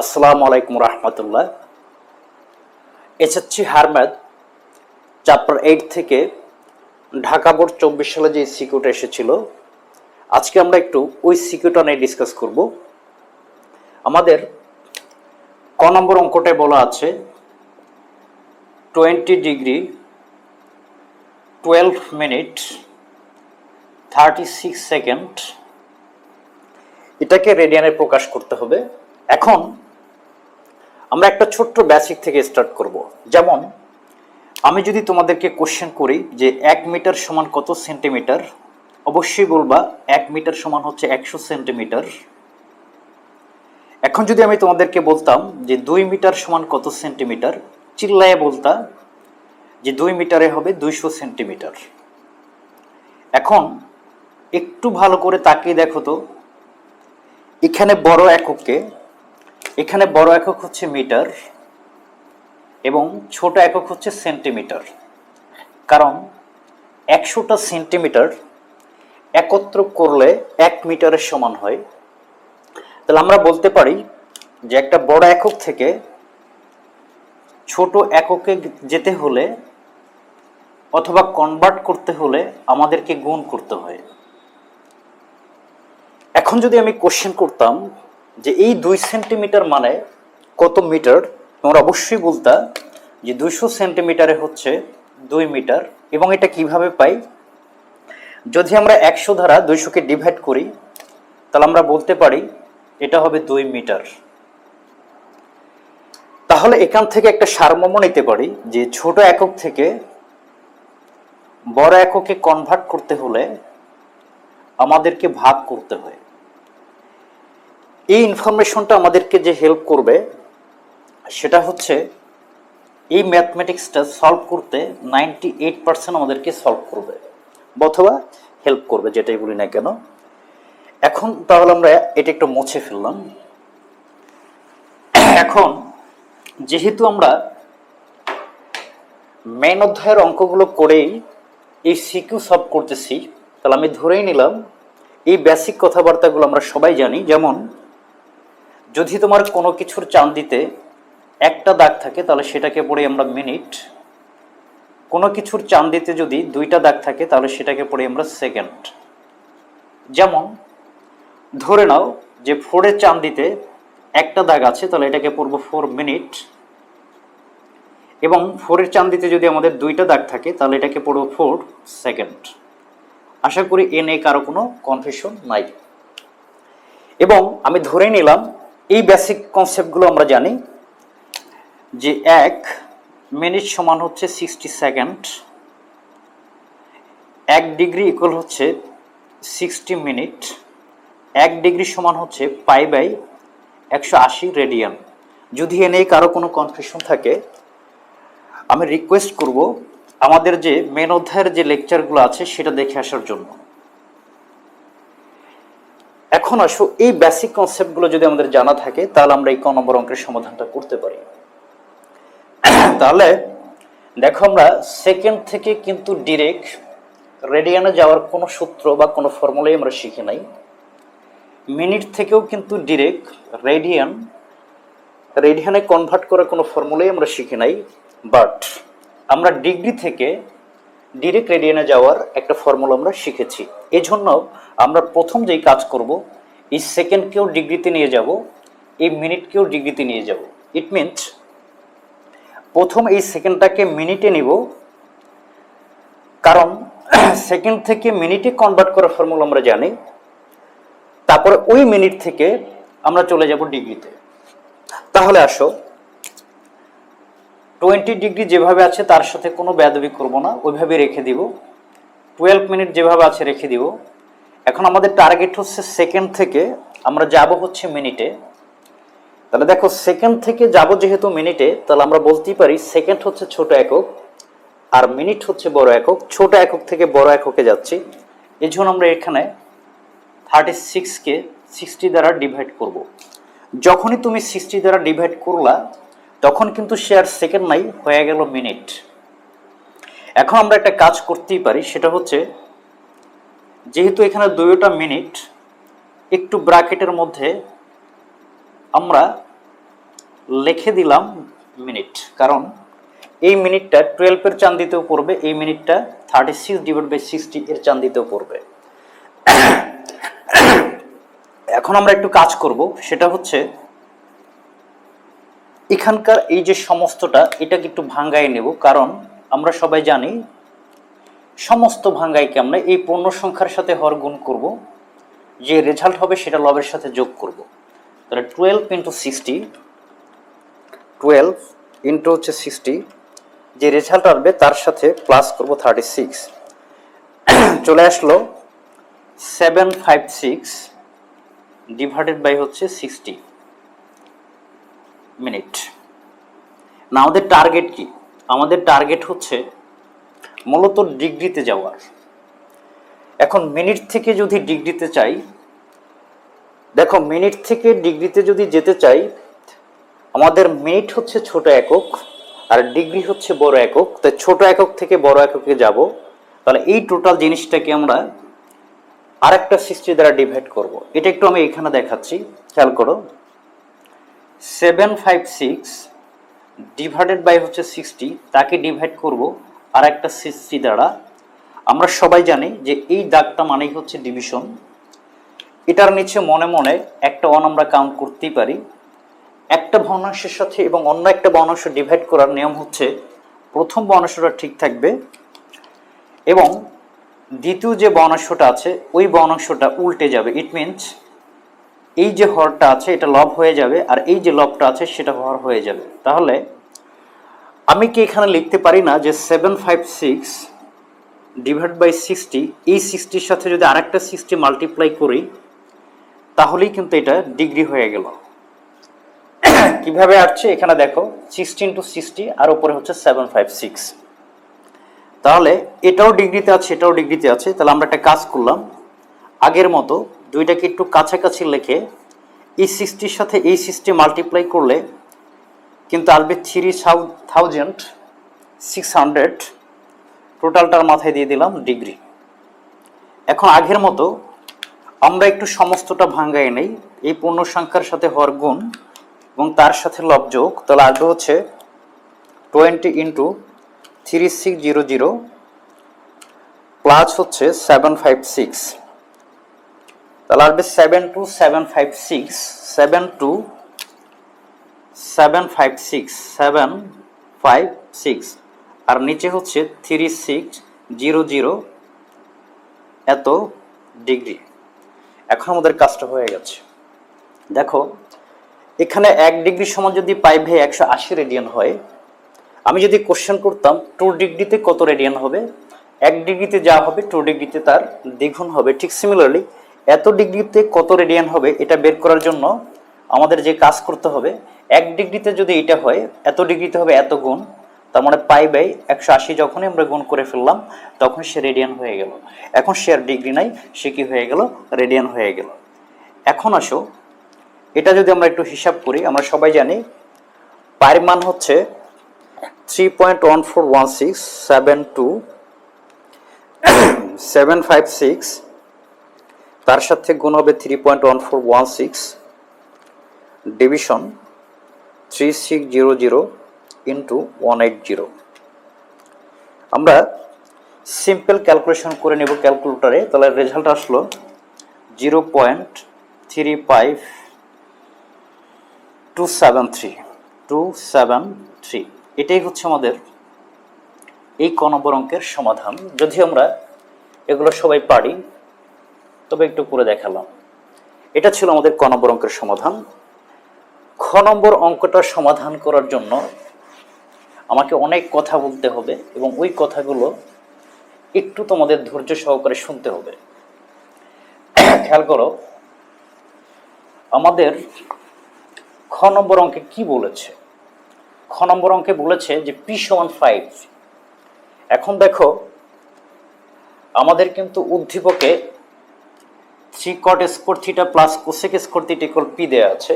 আসসালামু আলাইকুম রহমতুল্লাহ। SSC হারম্যাথ chapter 8 থেকে ঢাকা বোর্ড 24 সালে যে সিকিউটা এসেছিল, আজকে আমরা একটু ওই সিকিউটা নিয়ে ডিসকাস করব। আমাদের ক নম্বর অঙ্কটায় বলা আছে 20 ডিগ্রি 12 মিনিট 36 সেকেন্ড, এটাকে রেডিয়ানে প্রকাশ করতে হবে। এখন আমরা একটা ছোট্ট বেসিক থেকে স্টার্ট করব। যেমন আমি যদি তোমাদেরকে কোশ্চেন করি যে 1 মিটার সমান কত সেন্টিমিটার, অবশ্যই বলবা 1 মিটার সমান হচ্ছে 100 সেন্টিমিটার। এখন যদি আমি তোমাদেরকে বলতাম যে 2 মিটার সমান কত সেন্টিমিটার, চিল্লায়ে বলতা যে 2 মিটারে হবে 200 সেন্টিমিটার। এখন একটু ভালো করে তাকিয়ে দেখো তো, এখানে বড় একক হচ্ছে মিটার এবং ছোট একক হচ্ছে সেন্টিমিটার। কারণ 100টা সেন্টিমিটার একত্র করলে 1 মিটারের সমান হয়। তাহলে আমরা বলতে পারি যে একটা বড় একক থেকে ছোট এককে যেতে হলে অথবা কনভার্ট করতে হলে আমাদেরকে গুণ করতে হয়। এখন যদি আমি কোশ্চেন করতাম যে এই 2 সেন্টিমিটার মানে কত মিটার, তোমরা অবশ্যই বলতা যে 200 সেন্টিমিটারে হচ্ছে 2 মিটার। এবং এটা কিভাবে পাই, যদি আমরা 100 দ্বারা 200কে ডিভাইড করি তাহলে আমরা বলতে পারি এটা হবে 2 মিটার। তাহলে এখান থেকে একটা সারমর্ম নিতে পারি যে ছোট একক থেকে বড় এককে কনভার্ট করতে হলে আমাদেরকে ভাগ করতে হয়। এই ইনফরমেশনটা আমাদেরকে যে হেল্প করবে সেটা হচ্ছে এই ম্যাথমেটিক্সটা সলভ করতে 98% আমাদেরকে সলভ করবে অথবা হেল্প করবে, যেটাই বলি না কেন। এখন তাহলে আমরা এটা একটু মুছে ফেললাম। এখন যেহেতু আমরা মেন অধ্যায়ের অঙ্কগুলো করেই এই সিকিউ সলভ করতেছি, তাহলে আমি ধরেই নিলাম এই বেসিক কথাবার্তাগুলো আমরা সবাই জানি। যেমন যদি তোমার কোনো কিছুর চান্দিতে একটা দাগ থাকে তাহলে সেটাকে পড়ি আমরা মিনিট, কোনো কিছুর চান্দিতে যদি 2টা দাগ থাকে তাহলে সেটাকে পড়ি আমরা সেকেন্ড। যেমন ধরে নাও যে 4-এর চান্দিতে একটা দাগ আছে, তাহলে এটাকে পড়বো 4 মিনিট। এবং 4-এর চান্দিতে যদি আমাদের 2টা দাগ থাকে তাহলে এটাকে পড়বো 4 সেকেন্ড। আশা করি এ নিয়ে কারো কোনো কনফিউশন নাই। এবং আমি ধরে নিলাম এই বেসিক কনসেপ্টগুলো আমরা জানি যে 1 মিনিট সমান হচ্ছে 60 সেকেন্ড, 1 ডিগ্রি ইকুয়াল হচ্ছে 60 মিনিট, 1 ডিগ্রি সমান হচ্ছে π/180 রেডিয়ান। যদি এ নিয়ে কারো কোনো কনফিউশন থাকে আমি রিকোয়েস্ট করব আমাদের যে মেন অধ্যায়ের যে লেকচারগুলো আছে সেটা দেখে আসার জন্য। এখন আসো এই বেসিক কনসেপ্টগুলো যদি আমাদের জানা থাকে তাহলে আমরা এই ক নম্বর অঙ্কের সমাধানটা করতে পারি। তাহলে দেখো আমরা সেকেন্ড থেকে কিন্তু ডিরেক্ট রেডিয়ানে যাওয়ার কোনো সূত্র বা কোনো ফর্মুলাই আমরা শিখি নাই। মিনিট থেকেও কিন্তু ডিরেক্ট রেডিয়ানে কনভার্ট করার কোনো ফর্মুলাই আমরা শিখি নাই। বাট আমরা ডিগ্রি থেকে ডিরেক্ট রেডিয়ানে যাওয়ার একটা ফর্মুলা আমরা শিখেছি। এই জন্য আমরা প্রথম যেই কাজ করব, এই সেকেন্ডকেও ডিগ্রিতে নিয়ে যাব, এই মিনিটকেও ডিগ্রিতে নিয়ে যাব। ইট মিনস প্রথম এই সেকেন্ডটাকে মিনিটে নিব, কারণ সেকেন্ড থেকে মিনিটে কনভার্ট করার ফর্মুলা আমরা জানি। তারপরে ওই মিনিট থেকে আমরা চলে যাব ডিগ্রিতে। তাহলে আসো 20 ডিগ্রি যেভাবে আছে তার সাথে কোনো বেয়াদবি করব না, ওইভাবে রেখে দিব। 12 মিনিট যেভাবে আছে রেখে দিব। এখন আমাদের টার্গেট হচ্ছে সেকেন্ড থেকে আমরা যাব হচ্ছে মিনিটে। তাহলে দেখো সেকেন্ড থেকে যাব যেহেতু মিনিটে, তাহলে আমরা বলতেই পারি সেকেন্ড হচ্ছে ছোট একক আর মিনিট হচ্ছে বড় একক। ছোট একক থেকে বড় এককে যাচ্ছি, এই জন্য আমরা এখানে 36কে 60 দ্বারা ডিভাইড করব। যখনই তুমি 60 দ্বারা ডিভাইড করলা তখন কিন্তু সে আর সেকেন্ড নাই, হয়ে গেল মিনিট। এখন আমরা একটা কাজ করতেই পারি, সেটা হচ্ছে যেহেতু এখানে 2টা মিনিট, একটু ব্র্যাকেটের মধ্যে আমরা লিখে দিলাম মিনিট, কারণ এই মিনিটটা 12 এর চান্দিতেও পড়বে, এই মিনিটটা 36/60 এর চান্দিতেও পড়বে। এখন আমরা একটু কাজ করব, সেটা হচ্ছে এখানকার এই যে সমস্তটা এটাকে একটু ভাঙ্গাই নেব, কারণ আমরা সবাই জানি সমস্ত ভাঙ্গাইকে আমরা এই পূর্ণ সংখ্যার সাথে হর গুণ করব, যে রেজাল্ট হবে সেটা লবের সাথে যোগ করব। তাহলে 12 × 60, 12 ইন্টু হচ্ছে 60, যে রেজাল্ট আসবে তার সাথে প্লাস করব 36, চলে আসলো 756 ডিভাইডেড বাই হচ্ছে 60 মিনিট। না, আমাদের টার্গেট কি? আমাদের টার্গেট হচ্ছে মূলত ডিগ্রিতে যাওয়ার। এখন মিনিট থেকে যদি ডিগ্রিতে চাই, দেখো মিনিট থেকে ডিগ্রিতে যদি যেতে চাই, আমাদের মিনিট হচ্ছে ছোট একক আর ডিগ্রি হচ্ছে বড় একক। তাই ছোট একক থেকে বড় এককে যাব, তাহলে এই টোটাল জিনিসটাকে আমরা আরেকটা 60 দ্বারা ডিভাইড করব। এটা একটু আমি এখানে দেখাচ্ছি, খেয়াল করো। 756 ডিভাইডেড বাই হচ্ছে 60, তাকে ডিভাইড করব আর একটা 60 দ্বারা। আমরা সবাই জানি যে এই দাগটা মানেই হচ্ছে ডিভিশন। এটার নিচে মনে মনে একটা ওয়ান আমরা কাউন্ট করতেই পারি। একটা ভগ্নাংশের সাথে এবং অন্য একটা ভগ্নাংশ ডিভাইড করার নিয়ম হচ্ছে প্রথম ভগ্নাংশটা ঠিক থাকবে এবং দ্বিতীয় যে ভগ্নাংশটা আছে ওই ভগ্নাংশটা উল্টে যাবে। ইট মিনস এই যে হরটা আছে এটা লব হয়ে যাবে আর এই যে লবটা আছে সেটা হর হয়ে যাবে। তাহলে আমি কি এখানে লিখতে পারি না যে 756 ডিভাইড বাই 60, এই 60-র সাথে যদি আরেকটা 60 মাল্টিপ্লাই করি তাহলেই কিন্তু এটা ডিগ্রি হয়ে গেল। কিভাবে আসছে এখানে দেখো, 60 × 60 আর উপরে হচ্ছে 756, তাহলে এটাও ডিগ্রিতে আছে এটাও ডিগ্রিতে আছে। তাহলে আমরা একটা কাজ করলাম, আগের মতো দুইটাকে একটু কাছাকাছি লিখে এই 60-র সাথে এই 60 মাল্টিপ্লাই করলে কিন্তু আসবে 3600, টোটালটার মাথায় দিয়ে দিলাম ডিগ্রি। এখন আগের মতো আমরা একটু সমস্তটা ভাঙ্গাই নেই, এই পূর্ণ সংখ্যার সাথে হর গুণ এবং তার সাথে লব যোগ। তাহলে আসবে হচ্ছে 20 × 3600 প্লাস হচ্ছে 756, তাহলে আসবে 72756, 72756 আর নিচে হচ্ছে 3600 এত ডিগ্রি। এখন আমাদের কাজটা হয়ে গেছে। দেখো এখানে 1 ডিগ্রি সমান যদি পাই ভাই 180 রেডিয়ান হয়, আমি যদি কোশ্চেন করতাম 2 ডিগ্রিতে কত রেডিয়ান হবে, 1 ডিগ্রিতে যা হবে 2 ডিগ্রিতে তার দ্বিগুণ হবে। ঠিক সিমিলারলি এত ডিগ্রিতে কত রেডিয়ান হবে এটা বের করার জন্য আমাদের যে কাজ করতে হবে, 1 ডিগ্রিতে যদি এটা হয় এত ডিগ্রিতে হবে এত গুণ, তার মানে পাই বাই 180 যখনই আমরা গুণ করে ফেললাম তখন সে রেডিয়ান হয়ে গেল। এখন সে আর ডিগ্রি নাই, সে কি হয়ে গেল, রেডিয়ান হয়ে গেল। এখন আসো এটা যদি আমরা একটু হিসাব করি, আমরা সবাই জানি পায়ের মান হচ্ছে 3.141672 তার সাথে গুণ হবে 3.1416 ডিভিশন 3600 ইন্টু 180। আমরা সিম্পল ক্যালকুলেশন করে নেব ক্যালকুলেটরে। তাহলে রেজাল্ট আসলো 0.35273। এটাই হচ্ছে আমাদের এই ক নম্বর অঙ্কের সমাধান। যদি আমরা এগুলো সবাই পারি তবে একটু করে দেখালাম। এটা ছিল আমাদের ক নম্বর অঙ্কের সমাধান। খ নম্বর অঙ্কটা সমাধান করার জন্য আমাকে অনেক কথা বলতে হবে এবং ওই কথাগুলো একটু তোমাদের ধৈর্য সহকারে শুনতে হবে। খেয়াল করো আমাদের খ নম্বর অঙ্কে কি বলেছে। খ নম্বর অঙ্কে বলেছে যে p = 5। এখন দেখো আমাদের কিন্তু উদ্দীপকে 3 cot square theta plus cosec square theta equal p দেওয়া আছে।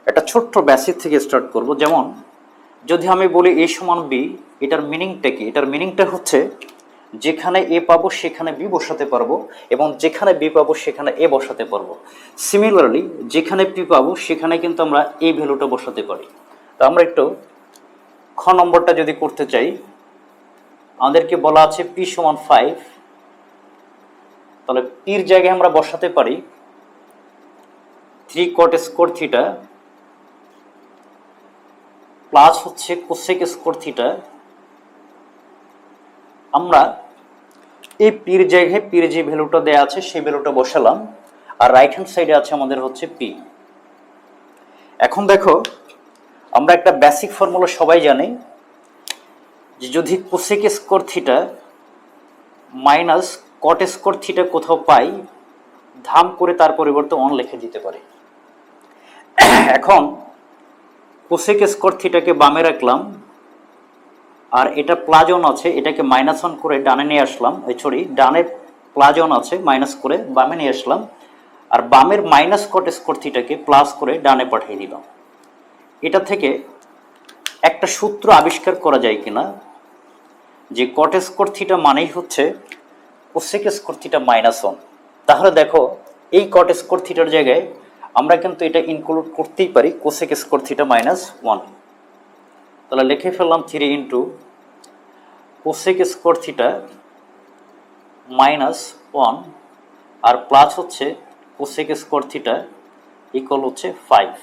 একটা ছোট্ট বেসিক থেকে স্টার্ট করব। যেমন যদি আমি বলি a সমান b, এটার মিনিংটা কি? এটার মিনিংটা হচ্ছে যেখানে a পাবো সেখানে b বসাতে পারবো এবং যেখানে b পাবো সেখানে a বসাতে পারবো। সিমিলারলি যেখানে p পাবো সেখানে কিন্তু আমরা a ভ্যালুটা বসাতে পারি। তো আমরা একটু খ নম্বরটা যদি করতে চাই, আমাদেরকে বলা আছে পি সমান 5, তাহলে পির জায়গায় আমরা বসাতে পারি 3 cot স্কোয়ার থিটা প্লাস হচ্ছে কোসেক স্কোয়ার থিটা। আমরা এই পির জায়গায় পির যে ভ্যালুটা দেওয়া আছে সেই ভ্যালুটা বসালাম, আর রাইট হ্যান্ড সাইডে আছে আমাদের হচ্ছে পি। এখন দেখো, আমরা একটা বেসিক ফর্মুলা সবাই জানি যে যদি cosec square theta minus cot square theta কোথাও পাই, ধাম করে তার পরিবর্তে অন লিখে দিতে পারি। এখন কোসেক স্কোয়ার থিটাকে বামে রাখলাম, আর এটা প্লাস অন আছে, এটাকে মাইনাস অন করে ডানে নিয়ে আসলাম, ডানে প্লাস অন আছে মাইনাস করে বামে নিয়ে আসলাম, আর বামের মাইনাস কট স্কোয়ার থিটাকে প্লাস করে ডানে পাঠিয়ে দিলাম। এটা থেকে একটা সূত্র আবিষ্কার করা যায় কিনা যে কট স্কোয়ার থিটা মানেই হচ্ছে কোসেক স্কোয়ার থিটা মাইনাস 1। তাহলে দেখো, এই কট স্কোয়ার থিটার জায়গায় আমরা কিন্তু এটা ইনক্লুড করতেই পারি কোসেক স্কোয়ার থিটা মাইনাস 1। তাহলে লিখে ফেললাম 3 into cosec square theta minus 1 আর প্লাস হচ্ছে কোসেক স্কোয়ার থিটা ইকুয়াল হচ্ছে 5।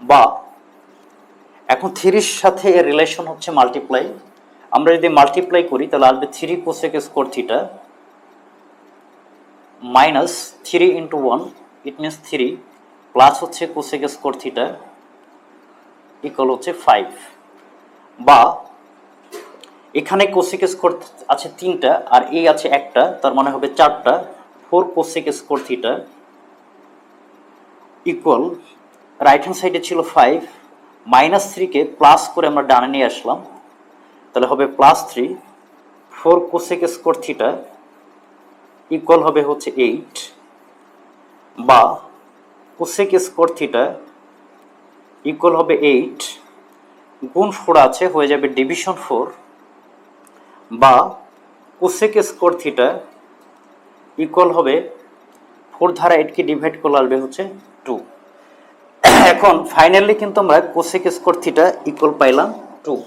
বা এখন 3-র সাথে এর রিলেশন হচ্ছে মাল্টিপ্লাই। আমরা যদি মাল্টিপ্লাই করি তাহলে আসবে 3 cosec square theta minus 3 into 1, ইট মিনস 3 প্লাস হচ্ছে কোসেক স্কোয়ার থিটা ইকুয়াল হচ্ছে 5। বা এখানে কোসেক স্কোয়ার আছে 3টা আর এই আছে একটা, তার মানে হবে 4টা 4 cosec square theta equal, right hand সাইডে ছিল 5, মাইনাস 3কে প্লাস করে আমরা ডানে নিয়ে আসলাম, তাহলে হবে plus 3 4 cosec square theta equal হবে হচ্ছে 8। বা কোসেক স্কোয়ার থিটা ইকুয়াল হবে 8 গুণ 4 আছে, হয়ে যাবে ডিভিশন 4। বা কোসেক স্কোয়ার থিটা ইকুয়াল হবে 4 দ্বারা 8কে ডিভাইড করলে আসবে হচ্ছে 2। এখন ফাইনালি কিন্তু আমরা কোসেক স্কোয়ার থিটা ইকুয়াল পাইলাম 2।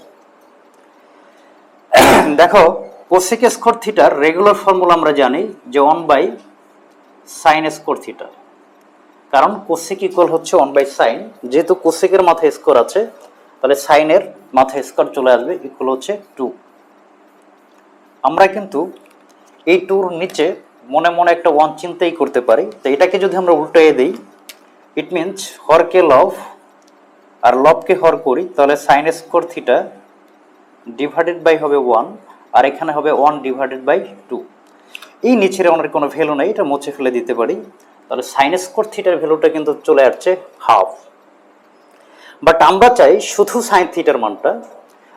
দেখো, কোসেক স্কোয়ার থিটার রেগুলার ফর্মুলা আমরা জানি যে 1/sin স্কোয়ার থিটা, কারণ কোসেক ইকুয়াল হচ্ছে 1/sin, যেহেতু কোসেকের মাথায় স্কোয়ার আছে তাহলে সাইনের মাথায় স্কোয়ার চলে আসবে, ইকুয়াল হচ্ছে 2। আমরা কিন্তু এই 2-র নিচে মনে মনে একটা 1 চিন্তাই করতে পারি। তো এটাকে যদি আমরা উল্টাইয়ে দিই, ইট মিনস হরকে লব আর লবকে হর করি, তাহলে sine square theta divided by হবে 1 আর এখানে হবে 1 ডিভাইডেড বাই 2। এই নিচের আমাদের কোনো ভ্যালু নেই, এটা মুছে ফেলে দিতে পারি, তাহলে সাইন স্কোয়ার থিটার ভ্যালুটা কিন্তু চলে আসছে হাফ। বাট আমরা চাই শুধু সাইন থিটার মানটা,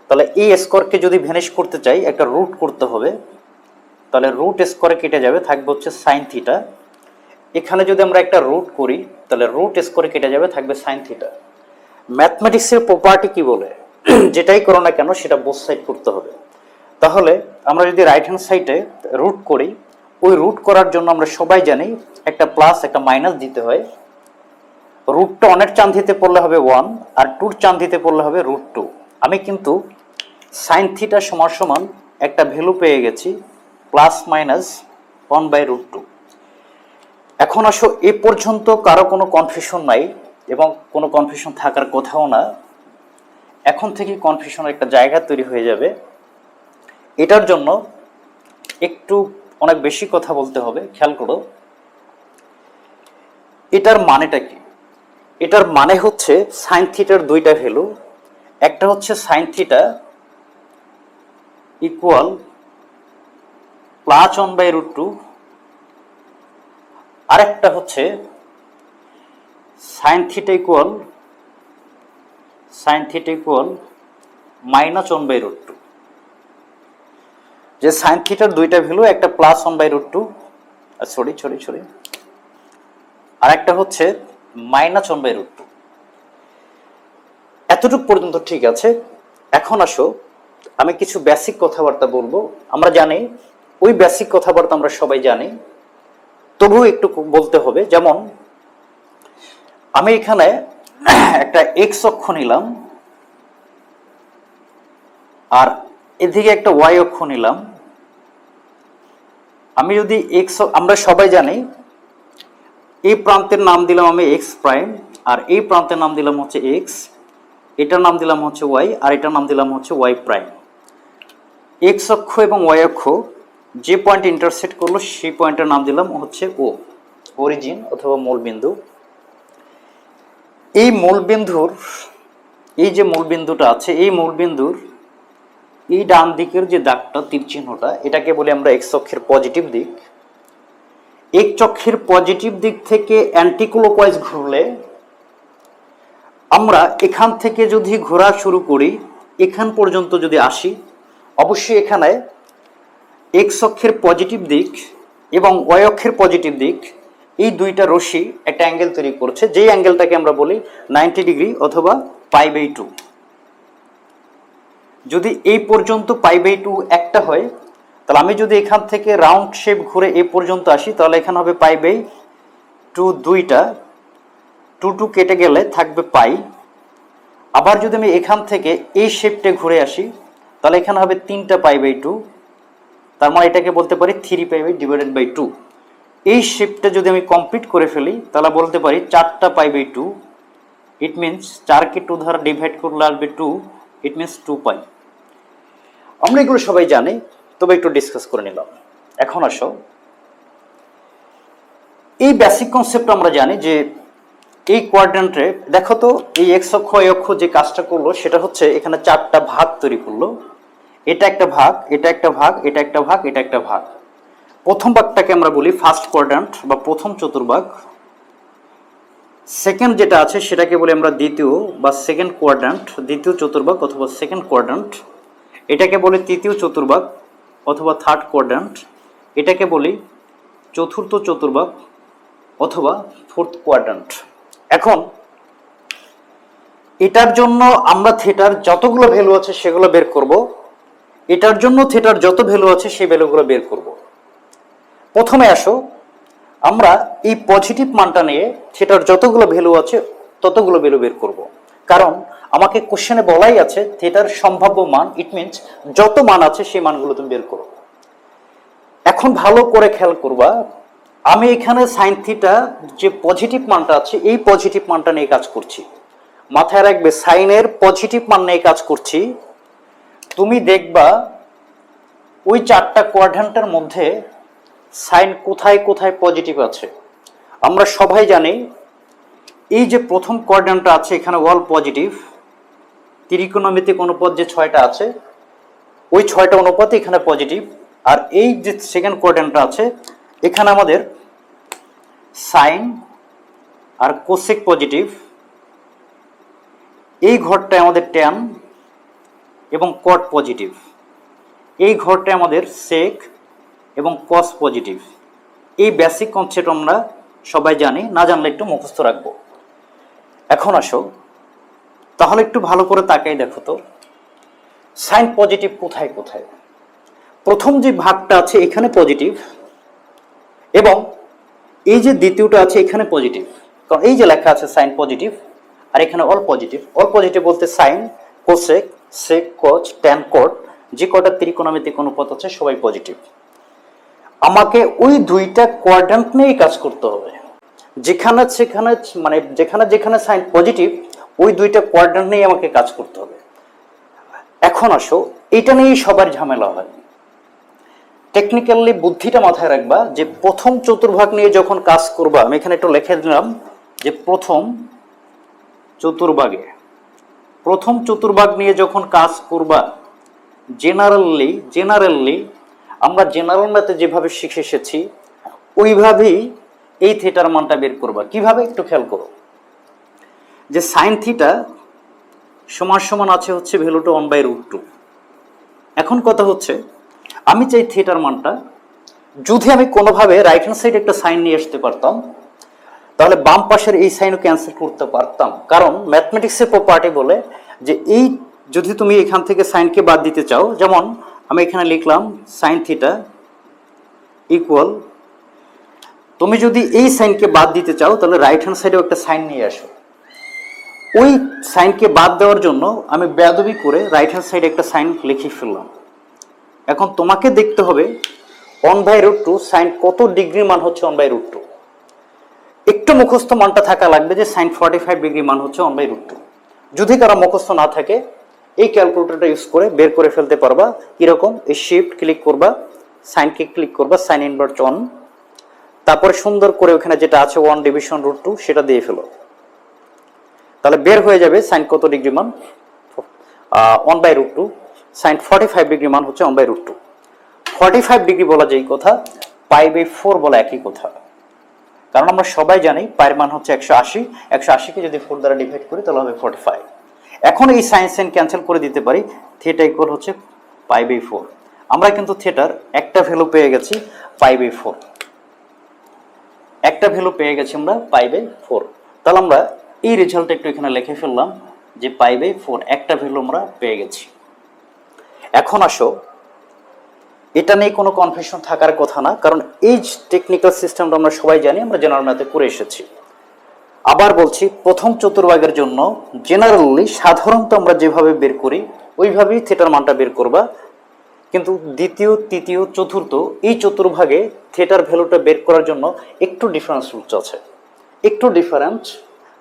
তাহলে এই স্কোয়ারকে যদি ভ্যানিশ করতে চাই একটা রুট করতে হবে, তাহলে রুট স্কোয়ারে কেটে যাবে, থাকবে হচ্ছে সাইন থিটা। এখানে যদি আমরা একটা রুট করি তাহলে রুট স্কোয়ারে কেটে যাবে, থাকবে সাইন থিটা। ম্যাথমেটিক্সের প্রপার্টি কি বলে, যেটাই করো না কেন সেটা বোথ সাইড করতে হবে। তাহলে আমরা যদি রাইট হ্যান্ড সাইডে রুট করি, ওই রুট করার জন্য আমরা সবাই জানি একটা প্লাস একটা মাইনাস দিতে হয়। রুটটা অনেক চান দিতে পড়লে হবে 1 আর 2 চান দিতে পড়লে হবে √2। আমি কিন্তু সাইন থিটা সমান সমান একটা ভ্যালু পেয়ে গেছি প্লাস মাইনাস 1/√2। এখন আসো, এ পর্যন্ত কারো কোনো কনফিউশন নাই এবং কোনো কনফিউশন থাকার কথাও না। এখন থেকে কনফিউশনের একটা জায়গা তৈরি হয়ে যাবে। এটার জন্য একটু অনেক বেশি কথা বলতে হবে, খেয়াল করো। এটার মানেটা কি? এটার মানে হচ্ছে সাইন থিটার দুইটা ভ্যালু, একটা হচ্ছে সাইন থিটা ইকুয়াল প্লাস 1/√2, আরেকটা হচ্ছে সাইন থিটা ইকুয়াল মাইনাস 1/√2। যে সাইন থিটার দুইটা ভ্যালু, একটা প্লাস 1/√2, সরি, আর একটা হচ্ছে মাইনাস 1/√2। এতটুকু পর্যন্ত ঠিক আছে। এখন আসো, আমি কিছু বেসিক কথাবার্তা বলবো। আমরা জানি ওই বেসিক কথাবার্তা আমরা সবাই জানি, তবুও একটু বলতে হবে। যেমন আমি এখানে একটা এক্স অক্ষ নিলাম আর এদিকে একটা ওয়াই অক্ষ নিলাম। আমি যদি এক্স, আমরা সবাই জানি এই প্রান্তের নাম দিলাম আমি এক্স প্রাইম, আর এই প্রান্তের নাম দিলাম হচ্ছে এক্স, এটার নাম দিলাম হচ্ছে ওয়াই, আর এটার নাম দিলাম হচ্ছে ওয়াই প্রাইম। এক্স অক্ষ এবং ওয়াই অক্ষ যে পয়েন্ট ইন্টারসেক্ট করলো সেই পয়েন্টের নাম দিলাম হচ্ছে ও, অরিজিন অথবা মূলবিন্দু। এই মূলবিন্দুর, এই যে মূলবিন্দুটা আছে, এই মূলবিন্দুর এই ডান দিকের যে দাগটা, তীর চিহ্নটা, এটাকে বলি আমরা এক্স অক্ষের পজিটিভ দিক। এক্স অক্ষের পজিটিভ দিক থেকে অ্যান্টিক্লকওয়াইজ ঘুরলে আমরা এখান থেকে যদি ঘোরা শুরু করি, এখান পর্যন্ত যদি আসি, অবশ্যই এখানে এক্স অক্ষের পজিটিভ দিক এবং ওয়াই অক্ষের পজিটিভ দিক, এই দুইটা রশ্মি একটা অ্যাঙ্গেল তৈরি করছে, যেই অ্যাঙ্গেলটাকে আমরা বলি 90 ডিগ্রি অথবা π/2। যদি এই পর্যন্ত π/2 একটা হয়, তাহলে আমি যদি এখান থেকে রাউন্ড শেপ ঘুরে এই পর্যন্ত আসি, তাহলে এখানে হবে π/2 দুইটা, 2 কেটে গেলে থাকবে পাই। আবার যদি আমি এখান থেকে এই শেপটা ঘুরে আসি, তাহলে এখানে হবে 3টা π/2, তার মানে এটাকে বলতে পারি 3π/2। এই শেপটা যদি আমি কমপ্লিট করে ফেলি, তাহলে বলতে পারি 4টা π/2। ইট মিনস 4কে 2 দ্বারা ডিভাইড করলে আসবে 2, ইট মিনস 2π। আমরা এগুলো সবাই জানি, তবে একটু ডিসকাস করে নিলাম। এখন আসো, এই বেসিক কনসেপ্ট আমরা জানি যে এই কোয়াড্রেন্টে দেখো তো, এই এক্স অক্ষ ওয়াই অক্ষ যে কাজটা করলো সেটা হচ্ছে এখানে 4টা ভাগ তৈরি করলো। এটা একটা ভাগ, এটা একটা ভাগ, এটা একটা ভাগ, এটা একটা ভাগ। প্রথম ভাগটাকে আমরা বলি ফার্স্ট কোয়াড্রেন্ট বা প্রথম চতুর্ভাগ। সেকেন্ড যেটা আছে সেটাকে বলি আমরা দ্বিতীয় বা সেকেন্ড কোয়াড্রেন্ট, দ্বিতীয় চতুর্ভাগ অথবা সেকেন্ড কোয়াড্রেন্ট। এটাকে বলি তৃতীয় চতুর্ভাগ অথবা থার্ড কোয়াড্রেন্ট। এটাকে বলি চতুর্থ চতুর্ভাগ অথবা ফোর্থ কোয়াড্রেন্ট। এখন এটার জন্য আমরা থিটার যতগুলো ভ্যালু আছে সেগুলো বের করব, এটার জন্য থিটার যত ভ্যালু আছে সেই ভ্যালুগুলো বের করব। প্রথমে আসো, আমরা এই পজিটিভ মানটা নিয়ে থিটার যতগুলো ভ্যালু আছে ততগুলো ভ্যালু বের করব। কারণ আমাকে কোশ্চেনে বলাই আছে থিটার সম্ভাব্য মান, ইট মিনস যত মান আছে সেই মানগুলো তুমি বের করো। এখন ভালো করে খেয়াল করবা, আমি এখানে সাইন থিটা যে পজিটিভ মানটা আছে এই পজিটিভ মানটা নিয়ে কাজ করছি। মাথায় রাখবে সাইনের পজিটিভ মান নিয়ে কাজ করছি। তুমি দেখবা ওই 4টা কোয়াড্রেন্টের মধ্যে সাইন কোথায় কোথায় পজিটিভ আছে। আমরা সবাই জানি এই যে প্রথম কোয়াড্রেন্টটা আছে এখানে অল পজিটিভ, ত্রিকোণমিতিক অনুপাত যে 6টা আছে ওই 6টা অনুপাতে এখানে পজিটিভ। আর এই যে সেকেন্ড কোয়াড্রেন্টটা আছে এখানে আমাদের সাইন আর কোসেক পজিটিভ, এই ঘরটায় আমাদের ট্যান এবং কট পজিটিভ, এই ঘরটায় আমাদের সেক এবং কস পজিটিভ। এই বেসিক কনসেপ্ট আমরা সবাই জানি, না জানলে একটু মুখস্থ রাখবো। এখন আসো তাহলে একটু ভালো করে তাকাই দেখো তো সাইন পজিটিভ কোথায় কোথায়। প্রথম যে ভাগটা আছে এখানে পজিটিভ, এবং এই যে দ্বিতীয়টা আছে এখানে পজিটিভ, কারণ এই যে লেখা আছে সাইন পজিটিভ আর এখানে অল পজিটিভ। অল পজিটিভ বলতে সাইন, কোসেক, সেক, কজ, ট্যান, কট, যে কটা ত্রিকোণমিতিক অনুপাত আছে সবাই পজিটিভ। আমাকে ওই দুইটা কোয়াড্রেন্ট নিয়েই কাজ করতে হবে, যেখানে সেখানে মানে যেখানে যেখানে সাইন পজিটিভ ওই দুইটা কোয়াড্রেন্ট নিয়ে আমাকে কাজ করতে হবে। এখন আসো, এটা নিয়েই সবার ঝামেলা হয়। টেকনিক্যালি বুদ্ধিটা মাথায় রাখবা যে প্রথম চতুর্ভাগ নিয়ে যখন কাজ করবা, আমি এখানে একটু লিখে দিলাম যে প্রথম চতুর্ভাগ নিয়ে যখন কাজ করবা, জেনারেলি আমরা জেনারেল ম্যাথে যেভাবে শিখে এসেছি ওইভাবেই এই থিটার মানটা বের করবা। কিভাবে একটু খেয়াল করো, যে সাইন থিটা সমান সমান আছে হচ্ছে ভ্যালুটা 1/√2। এখন কথা হচ্ছে আমি চাই থিটার মানটা, যদি আমি কোনোভাবে রাইট হ্যান্ড সাইডে একটা সাইন নিয়ে আসতে পারতাম তাহলে বাম পাশের এই সাইনও ক্যান্সেল করতে পারতাম। কারণ ম্যাথমেটিক্সের প্রপার্টি বলে যে এই যদি তুমি এখান থেকে সাইনকে বাদ দিতে চাও, যেমন আমি এখানে লিখলাম সাইন থিটা ইকুয়াল, তুমি যদি এই সাইনকে বাদ দিতে চাও তাহলে রাইট হ্যান্ড সাইডেও একটা সাইন নিয়ে আসো। ওই সাইনকে বাদ দেওয়ার জন্য আমি বেয়াদবি করে রাইট হ্যান্ড সাইডে একটা সাইন লিখে ফেললাম। এখন তোমাকে দেখতে হবে 1/√2 সাইন কত ডিগ্রি মান হচ্ছে 1/√2। একটু মুখস্থ মানটা থাকা লাগবে যে সাইন 45 ডিগ্রি মান হচ্ছে 1/√2। যদি কারো মুখস্থ না থাকে এই ক্যালকুলেটরটা ইউজ করে বের করে ফেলতে পারবা। কিরকম? এই শিফট ক্লিক করবা, সাইনকে ক্লিক করবা, সাইন ইনভার্স 1, তারপরে সুন্দর করে ওখানে যেটা আছে 1/√2 সেটা দিয়ে ফেলো। তাহলে বের হয়ে যাবে সাইন কত ডিগ্রি মান 1/√2। সাইন 45 ডিগ্রি মান হচ্ছে 1/√2। 45 ডিগ্রি বলা যেই কথা, π/4 বলা একই কথা। কারণ আমরা সবাই জানি পায়ের মান হচ্ছে 180, 180কে যদি 4 দ্বারা ডিভাইড করি তাহলে হবে 45। এখন এই সাইন সাইন ক্যান্সেল করে দিতে পারি, থিটা ইকুয়াল হচ্ছে π/4। আমরা কিন্তু থিটার একটা ভ্যালু পেয়ে গেছি π/4, একটা ভ্যালু পেয়ে গেছি আমরা π/4। তাহলে আমরা এই রেজাল্টটা একটু এখানে লিখে ফেললাম যে π/4 একটা ভ্যালু আমরা পেয়ে গেছি। এখন আসো, এটা নিয়ে কোনো কনফিউশন থাকার কথা না, কারণ এই টেকনিক্যাল সিস্টেমটা আমরা সবাই জানি, আমরা জেনারেল ম্যাথে করে এসেছি। আবার বলছি, প্রথম চতুর্ভাগের জন্য জেনারেলি সাধারণত আমরা যেভাবে বের করি ওইভাবেই থিটার মানটা বের করবা। কিন্তু দ্বিতীয়, তৃতীয়, চতুর্থ এই চতুর্ভাগে থিটার ভ্যালুটা বের করার জন্য একটু ডিফারেন্স রুলস আছে, একটু ডিফারেন্ট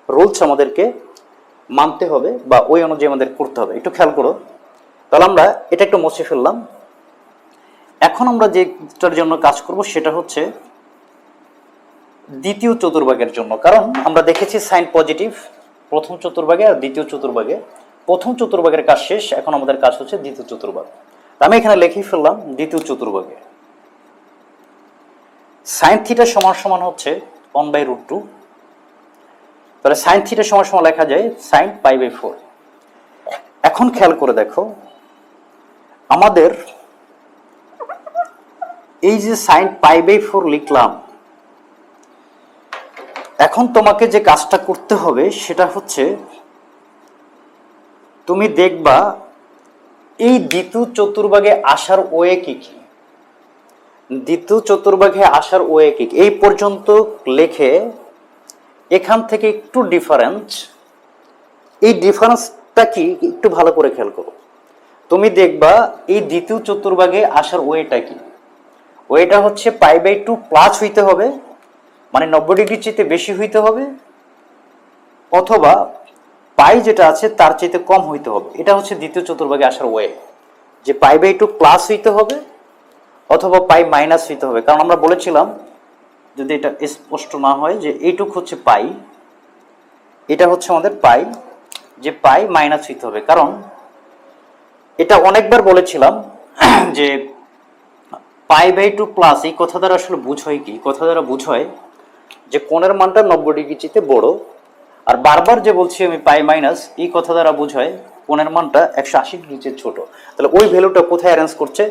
রুলস আমাদেরকে মানতে হবে বা ওই অনুযায়ী আমাদের করতে হবে। একটু খেয়াল করো। তাহলে আমরা এটা একটু মুছে ফেললাম। এখন আমরা যেটার জন্য কাজ করব সেটা হচ্ছে দ্বিতীয় চতুর্ভাগের জন্য। কারণ আমরা দেখেছি সাইন পজিটিভ প্রথম চতুর্ভাগে আর দ্বিতীয় চতুর্ভাগে। প্রথম চতুর্ভাগের কাজ শেষ, এখন আমাদের কাজ হচ্ছে দ্বিতীয় চতুর্ভাগ। আমি এখানে লিখে ফেললাম দ্বিতীয় চতুর্ভাগে সাইন থিটা সমান সমান হচ্ছে 1/√2। তাহলে সাইন থিটা সমান সমান লেখা যায় সাইন π/4। এখন খেয়াল করে দেখো, আমাদের এই যে সাইন π/4 লিখলাম, এখন তোমাকে যে কাজটা করতে হবে সেটা হচ্ছে তুমি দেখবা এই দ্বিতীয় চতুর্ভাগে আসার ওয়ে কি কি, দ্বিতীয় চতুর্ভাগে আসার ওয়ে কি কি এই পর্যন্ত লেখে এখান থেকে একটু ডিফারেন্স, এই ডিফারেন্সটা কি একটু ভালো করে খেয়াল করো। তুমি দেখবা এই দ্বিতীয় চতুর্ভাগে আসার ওয়েটা কি, ওয়েটা হচ্ছে π/2 প্লাস হইতে হবে, মানে 90 ডিগ্রির চাইতে বেশি হইতে হবে, অথবা পাই যেটা আছে তার চাইতে কম হইতে হবে। এটা হচ্ছে দ্বিতীয় চতুর্ভাগে আসার ওয়ে, যে π/2 প্লাস হইতে হবে অথবা পাই মাইনাস হইতে হবে। কারণ আমরা বলেছিলাম, যদি এটা স্পষ্ট না হয়, যে এইটুক হচ্ছে পাই, এটা হচ্ছে আমাদের পাই, যে পাই মাইনাস হইতে হবে। কারণ এটা অনেকবার বলেছিলাম যে π/2 প্লাস এই কথা দ্বারা আসলে বুঝয় কি, কথা দ্বারা বুঝয় যে কোণের মানটা 90 ডিগ্রি চেয়ে বড়। আর বারবার যে বলছি আমি পাই মাইনাস, এই কথা দ্বারা বুঝয় কোণের মানটা 180 ডিগ্রি চেয়ে ছোট। তাহলে ওই ভ্যালুটা কোথায় অ্যারেঞ্জ করছে?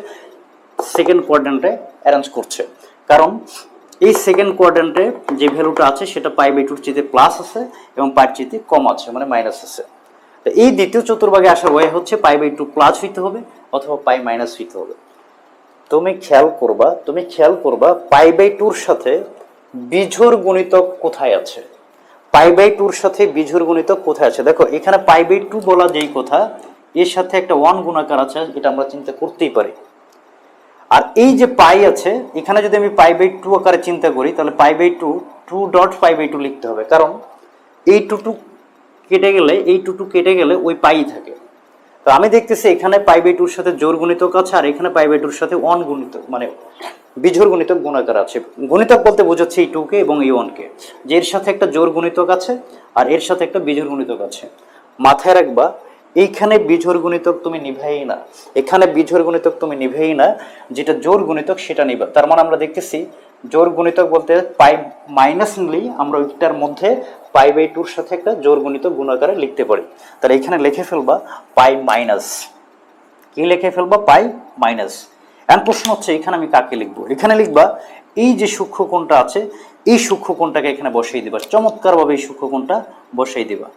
সেকেন্ড কোয়াড্রেন্টে অ্যারেঞ্জ করছে। কারণ এই সেকেন্ড কোয়াড্রেন্টে যে ভ্যালুটা আছে সেটা π/2 চেয়ে প্লাস আছে এবং পাইর চেয়ে কম আছে, মানে মাইনাস আছে। তো এই দ্বিতীয় চতুর্ভাগে আসার ওয়ে হচ্ছে π/2 প্লাস হইতে হবে অথবা পাই মাইনাস হইতে হবে। তুমি খেয়াল করবা π/2 সাথে বিজোড় গুণিতক কোথায় আছে, π/2 সাথে বিজোড় গুণিতক কোথায় আছে। দেখো এখানে π/2 বলা যেই কথা, এর সাথে একটা 1 গুণাকার আছে, এটা আমরা চিন্তা করতেই পারি। আর এই যে পাই আছে, এখানে যদি আমি π/2 আকারে চিন্তা করি তাহলে π/2 2.π/2 লিখতে হবে। কারণ এই টুটু কেটে গেলে ওই পাই থাকে। তো আমি দেখতেছি এখানে π/2 সাথে জোড় গুণিতক আছে, আর এখানে π/2 সাথে 1 গুণিতক, মানে বিজোড় গুণিতক গুণাকার আছে। গুণিতক বলতে বোঝাচ্ছে এই 2 কে এবং এই 1 কে, যে এর সাথে একটা জোড় গুণিতক আছে আর এর সাথে একটা বিজোড় গুণিতক আছে। মাথায় রাখবা, এইখানে বিজোড় গুণিতক তুমি নিভাই না, এখানে বিজোড় গুণিতক তুমি নিভাই না, যেটা জোড় গুণিতক সেটা নিবা। তার মানে আমরা দেখতেছি জোড় গুণিতক বলতে পাই মাইনাস নিলেই আমরা ওইটার মধ্যে π/2 সাথে একটা জোড় গুণিতক গুণাকারে লিখতে পারি। তাহলে এখানে লিখে ফেলবা পাই মাইনাস, কি লিখে ফেলবা? পাই মাইনাস। এখন প্রশ্ন হচ্ছে এখানে আমি কাকে লিখবো? এখানে লিখবা এই যে সূক্ষ্মকোণটা আছে, এই সূক্ষ্মকোণটাকে এখানে বসিয়ে দিবা, চমৎকার ভাবে এই সূক্ষ্মকোণটা বসিয়ে দিবা।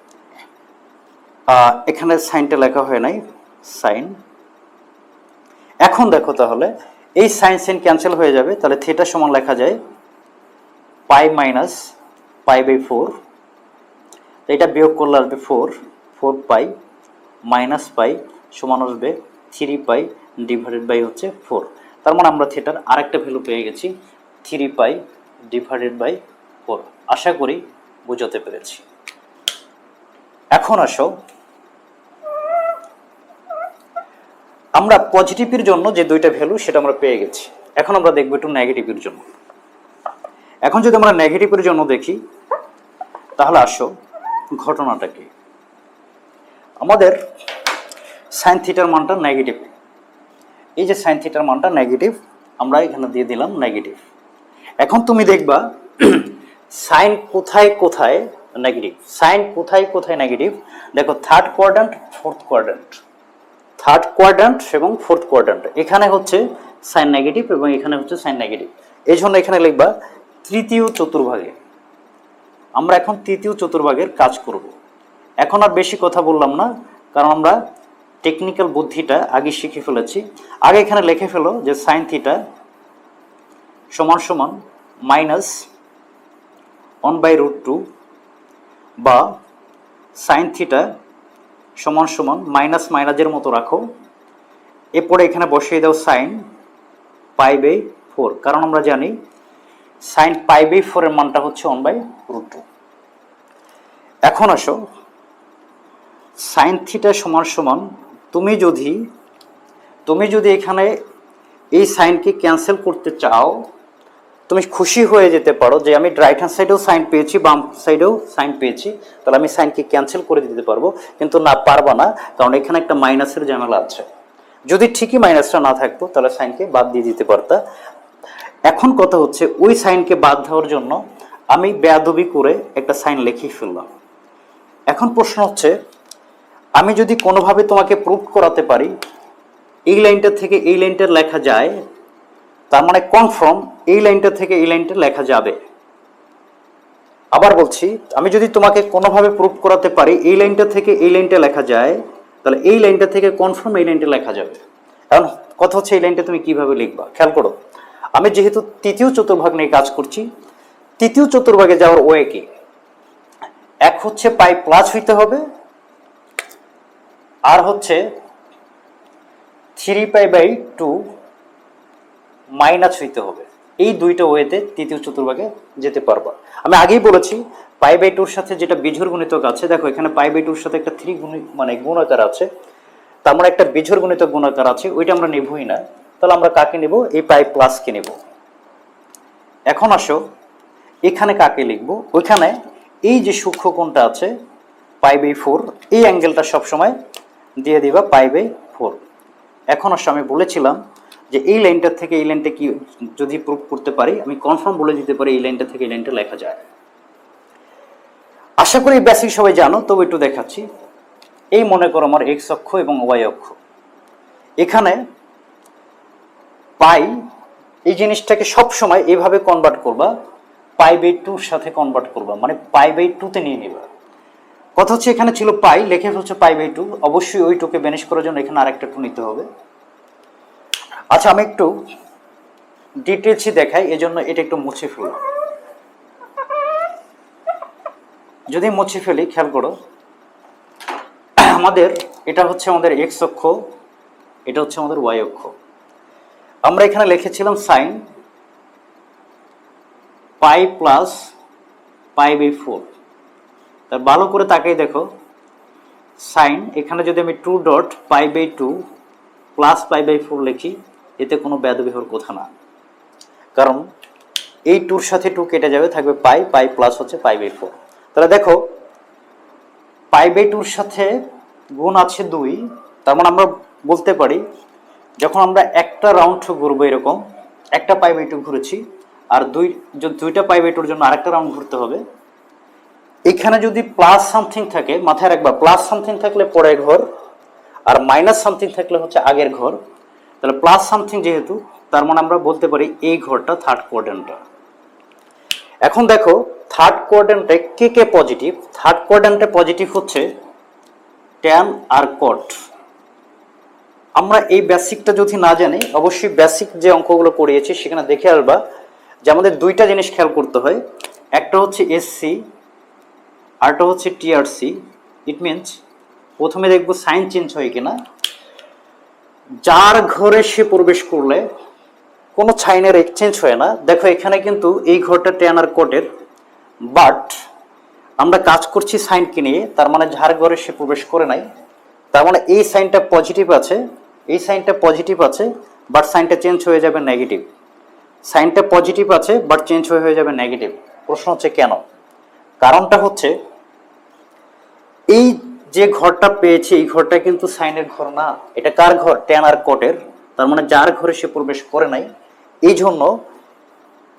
এখানে সাইনটা লেখা হয় নাই, সাইন। এখন দেখো তাহলে এই সাইন সাইন ক্যান্সেল হয়ে যাবে, তাহলে থিটা সমান লেখা যায় পাই মাইনাস π/4 তো এটা বিয়োগ করলে আসবে 4 পাই মাইনাস পাই সমান আসবে 3 পাই ডিভাইডেড বাই হচ্ছে 4। তার মানে আমরা থিটার আরেকটা ভ্যালু পেয়ে গেছি 3 পাই ডিভাইডেড বাই 4। আশা করি বুঝতে পেরেছি। এখন আসো আমরা পজিটিভের জন্য যে দুইটা ভ্যালু সেটা আমরা পেয়ে গেছি। এখন আমরা দেখব একটু নেগেটিভের জন্য। এখন যদি আমরা নেগেটিভের জন্য দেখি তাহলে আসো ঘটনাটা কি। আমাদের সাইন থিটার মানটা নেগেটিভ, এই যে সাইন থিটার মানটা নেগেটিভ আমরা এখানে দিয়ে দিলাম নেগেটিভ। এখন তুমি দেখবা সাইন কোথায় কোথায় নেগেটিভ, সাইন কোথায় কোথায় নেগেটিভ। দেখো third quadrant fourth quadrant, third quadrant এবং ফোর্থ কোয়াড্র্যান্ট এখানে হচ্ছে সাইন নেগেটিভ এবং এখানে হচ্ছে সাইন নেগেটিভ। এই জন্য এখানে লিখবা তৃতীয় চতুর্ভাগে। আমরা এখন তৃতীয় চতুর্ভাগের কাজ করব। এখন আর বেশি কথা বললাম না, কারণ আমরা টেকনিক্যাল বুদ্ধিটা আগে শিখে ফেলেছি। আগে এখানে লিখে ফেলো যে সাইন থিটা সমান সমান মাইনাস 1/√2 বা সাইন থিটা সমান সমান মাইনাস মাইনাসের মতো রাখো, এরপরে এখানে বসিয়ে দাও সাইন π/4, কারণ আমরা জানি সাইন π/4 এর মানটা হচ্ছে 1/√2। এখন আসো সাইন থিটা সমান সমান তুমি যদি এখানে এই সাইনকে ক্যান্সেল করতে চাও, তুমি খুশি হয়ে যেতে পারো যে আমি রাইট হ্যান্ড সাইডেও সাইন পেয়েছি বাম সাইডেও সাইন পেয়েছি, তাহলে আমি সাইনকে ক্যান্সেল করে দিতে পারবো। কিন্তু না, পারবা না, কারণ এখানে একটা মাইনাসের ঝামেলা আছে। যদি ঠিকই মাইনাসটা না থাকতো তাহলে সাইনকে বাদ দিয়ে দিতে পারতা। এখন কথা হচ্ছে ওই সাইনকে বাদ দেওয়ার জন্য আমি বেয়াদবি করে একটা সাইন লিখেই ফেললাম। এখন প্রশ্ন হচ্ছে আমি যদি কোনোভাবে তোমাকে প্রুভ করাতে পারি এই লাইনটা থেকে এই লাইনটা লেখা যায়, তার মানে কনফার্ম এই লাইনটা থেকে এই লাইনটা লেখা যাবে। আবার বলছি, আমি যদি তোমাকে কোনোভাবে প্রুভ করাতে পারি এই লাইনটা থেকে এই লাইনটা লেখা যায়, তাহলে এই লাইনটা থেকে কনফার্ম এই লাইনটা লেখা যাবে। এখন কথা হচ্ছে এই লাইনটা তুমি কিভাবে লিখবা। খেয়াল করো, আমি যেহেতু তৃতীয় চতুর্ভাগ নিয়ে কাজ করছি, তৃতীয় চতুর্ভাগে যাওয়ার ওয়ে কি, এক হচ্ছে পাই প্লাস হইতে হবে, আর হচ্ছে 3π/2 মাইনাস হইতে হবে। এই দুইটা ওয়েতে তৃতীয় চতুর্ভাগে যেতে পারবা। আমি আগেই বলেছি π/2 সাথে যেটা বিজোড় গুণিতক আছে, দেখো এখানে π/2 সাথে একটা 3 গুণাকার আছে, তার মানে একটা বিজোড় গুণিতক গুণাকার আছে, ওইটা আমরা নেবই না। তাহলে আমরা কাকে নেব, এই পাই প্লাসকে নেব। এখন আসো এখানে কাকে লিখব, ওইখানে এই যে সূক্ষ্ম কোণটা আছে π/4, এই অ্যাঙ্গেলটা সবসময় দিয়ে দিবা π/4। এখন আসো আমি বলেছিলাম যে এই লাইনটা থেকে এই লাইনটা কি যদি প্রুভ করতে পারি, আমি কনফার্ম বলে দিতে পারি এই লাইনটা থেকে এই লাইনটা লেখা যায়। আশা করি বেসিক সবাই জানো, তবে একটু দেখাচ্ছি। এই মনে করো আমার এক্স অক্ষ এবং ওয়াই অক্ষ, এখানে পাই এই জিনিসটাকে সবসময় এইভাবে কনভার্ট করবা, π/2 সাথে কনভার্ট করবা, মানে π/2 তে নিয়ে নিবা। কথা হচ্ছে এখানে ছিল পাই, লেখে হচ্ছে π/2, অবশ্যই ওই টুকে ব্যানিশ করার জন্য এখানে আরেকটা টু নিতে হবে। আচ্ছা আমি একটু ডিটেলসই দেখাই, এজন্য এটা একটু মুছে ফেলব। যদি মুছে ফেলি, খেয়াল করো আমাদের এটা হচ্ছে আমাদের এক্স অক্ষ, এটা হচ্ছে আমাদের ওয়াই অক্ষ। আমরা এখানে লিখেছিলাম সাইন পাই প্লাস π/4। তার ভালো করে তাকাই দেখো, সাইন এখানে যদি আমি 2.π/2 প্লাস π/4 লিখি, এতে কোনো বেয়াদবি হওয়ার কথা না, কারণ এই টুর সাথে টু কেটে যাবে, থাকবে পাই প্লাস হচ্ছে π/4। তাহলে দেখো π/2 সাথে গুণ আছে 2, তার মানে আমরা বলতে পারি যখন আমরা একটা রাউন্ড ঘুরবো, এরকম একটা π/2 ঘুরেছি আর দুইটা π/2 জন্য আরেকটা রাউন্ড ঘুরতে হবে। এখানে যদি প্লাস সামথিং থাকে, মাথায় রাখবা প্লাস সামথিং থাকলে পরের ঘর, আর মাইনাস সামথিং থাকলে হচ্ছে আগের ঘর। তাহলে প্লাস সামথিং যেহেতু, তার মানে আমরা বলতে পারি এই ঘরটা থার্ড কোয়াড্র্যান্টটা। এখন দেখো থার্ড কোয়াড্র্যান্টে কে কে পজিটিভ। থার্ড কোয়াড্র্যান্টে পজিটিভ হচ্ছে ট্যান আর কট। আমরা এই বেসিকটা যদি না জানি, অবশ্যই বেসিক যে অঙ্কগুলো করিয়েছি সেখানে দেখে আসবা যে আমাদের দুইটা জিনিস খেয়াল করতে হয়। একটা হচ্ছে এসসি আরটা হচ্ছে টিআরসি। ইট মিনস প্রথমে দেখব সাইন চেঞ্জ হয় কিনা। যার ঘরে সে প্রবেশ করলে কোনো সাইনের এক্সচেঞ্জ হয় না। দেখো এখানে কিন্তু এই ঘরটা ট্যানার কোটের, বাট আমরা কাজ করছি সাইনকে নিয়ে, তার মানে যার ঘরে সে প্রবেশ করে নাই, তার মানে এই সাইনটা পজিটিভ আছে, এই সাইনটা পজিটিভ আছে, বাট সাইনটা চেঞ্জ হয়ে যাবে নেগেটিভ। সাইনটা পজিটিভ আছে বাট চেঞ্জ হয়ে যাবে নেগেটিভ। প্রশ্ন হচ্ছে কেন? কারণটা হচ্ছে এই যে ঘরটা পেয়েছি এই ঘরটা কিন্তু সাইনের ঘর না, এটা কার ঘর? ট্যানার কোটের। তার মানে যার ঘরে সে প্রবেশ করে নাই, এই জন্য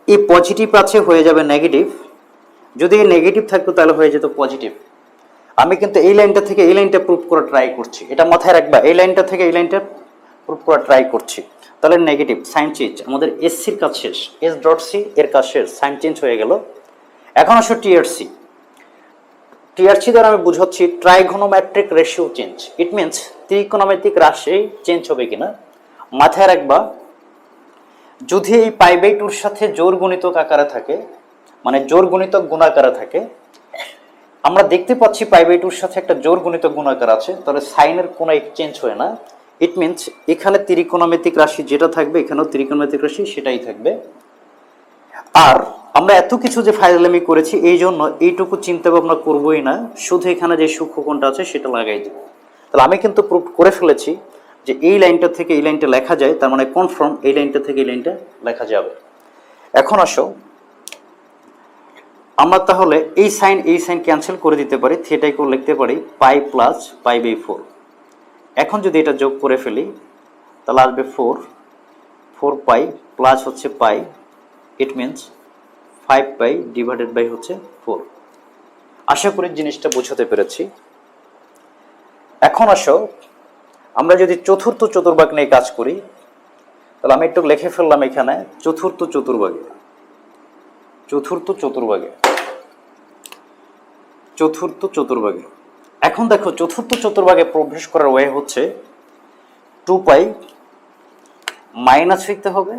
এই পজিটিভ আছে হয়ে যাবে নেগেটিভ। যদি এই নেগেটিভ থাকতো তাহলে হয়ে যেত পজিটিভ। আমি কিন্তু এই লাইনটা থেকে এই লাইনটা প্রুভ করা ট্রাই করছি, এটা মাথায় রাখবা, এই লাইনটা থেকে এই লাইনটা প্রুভ করা ট্রাই করছি। তাহলে নেগেটিভ সাইন চেঞ্জ, আমাদের এসসির কাজ শেষ, এস ডট সি এর কাজ শেষ, সাইন চেঞ্জ হয়ে গেল। এখন আসো টিআরসি। টিআরসি দ্বারা আমি বুঝাচ্ছি trigonometric ratio change. It means ত্রিকোণমিতিক রাশি চেঞ্জ হবে কিনা। মাথায় রাখবা, যদি এই পাই বাই টুর সাথে জোর গুণিতক আকারে থাকে, মানে জোর গুণিতক গুণাকারে থাকে, আমরা দেখতে পাচ্ছি পাই বাই টুর সাথে একটা জোর গুণিতক গুণাকার আছে, তাহলে সাইনের কোনো এক্সচেঞ্জ হয় না। ইট মিনস এখানে ত্রিকোণমিতিক রাশি যেটা থাকবে এখানেও ত্রিকোণমিতিক রাশি সেটাই থাকবে। আর আমরা এত কিছু যে ফাইজলামি করেছি এই জন্য এইটুকু চিন্তা ভাবনা করবোই না, শুধু এখানে যে সূক্ষ্মকোণটা আছে সেটা লাগাই দেবো। তাহলে আমি কিন্তু প্রুভ করে ফেলেছি যে এই লাইনটা থেকে এই লাইনটা লেখা যায়, তার মানে কনফার্ম এই লাইনটা থেকে এই লাইনটা লেখা যাবে। এখন আসো আমরা তাহলে এই সাইন ক্যান্সেল করে দিতে পারি, থিটা ইকুয়াল লিখতে পারি পাই প্লাস পাই বাই 4। এখন যদি এটা যোগ করে ফেলি তাহলে আসবে 4 পাই প্লাস হচ্ছে pi, it means 5 pi divided by হচ্ছে 4। আশা করি জিনিসটা বোঝাতে পেরেছি। এখন আসো আমরা যদি চতুর্থ চতুর্ভাগ নিয়ে কাজ করি, তাহলে আমি একটু লিখে ফেললাম এখানে চতুর্থ চতুর্ভাগে। এখন দেখো চতুর্থ চতুর্ভাগে প্রবেশ করার ওয়ে হচ্ছে 2 পাই মাইনাস হইতে হবে,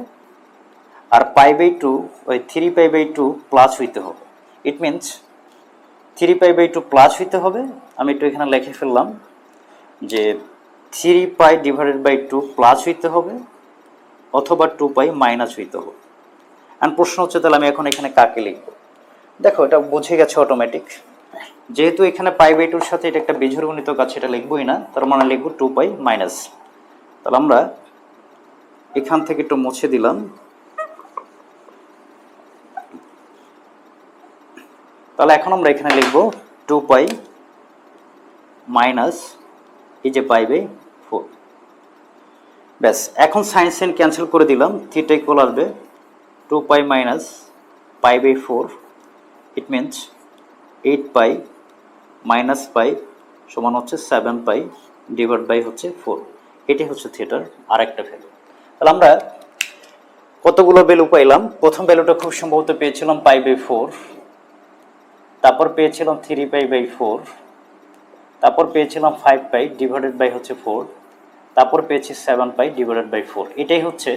আর পাই বাই 2 ওই 3 পাই বাই 2 প্লাস হইতে হবে। It means 3 pi by 2 plus হইতে হবে। আমি একটু এখানে লিখে ফেললাম যে 3 পাই ডিভাইডেড বাই 2 প্লাস হইতে হবে, অথবা 2 পাই মাইনাস হইতে হবে। আর প্রশ্ন হচ্ছে তাহলে আমি এখন এখানে কাকে লিখবো? দেখো এটা বুঝে গেছে অটোমেটিক, যেহেতু এখানে পাই বাই 2 এর সাথে এটা একটা বিজোড় গুণিতক আছে, এটা লিখবোই না, তার মানে লিখবো 2 পাই মাইনাস। তাহলে আমরা এখান থেকে একটু মুছে দিলাম। তাহলে এখন আমরা এখানে লিখবো 2 পাই মাইনাস এই যে পাই বাই 4। ব্যাস, এখন সাইন ক্যান্সেল করে দিলাম, থিটা ইকুয়াল আসবে 2 pi minus pi by 4। It means 8 pi minus pi সমান হচ্ছে 7 পাই ডিভাইড বাই হচ্ছে 4। এটি হচ্ছে থিটার আরেকটা ভ্যালু। তাহলে আমরা কতগুলো ভ্যালু পাইলাম? প্রথম ভ্যালুটা খুব সম্ভবত পেয়েছিলাম পাই বাই 4, তারপর পেয়েছিলাম 3 পাই বাই 4, তারপর পেয়েছিলাম 5 পাই ডিভাইডেড বাই হচ্ছে 4, তারপর পেয়েছি 7 পাই ডিভাইডেড বাই 4। এটাই হচ্ছে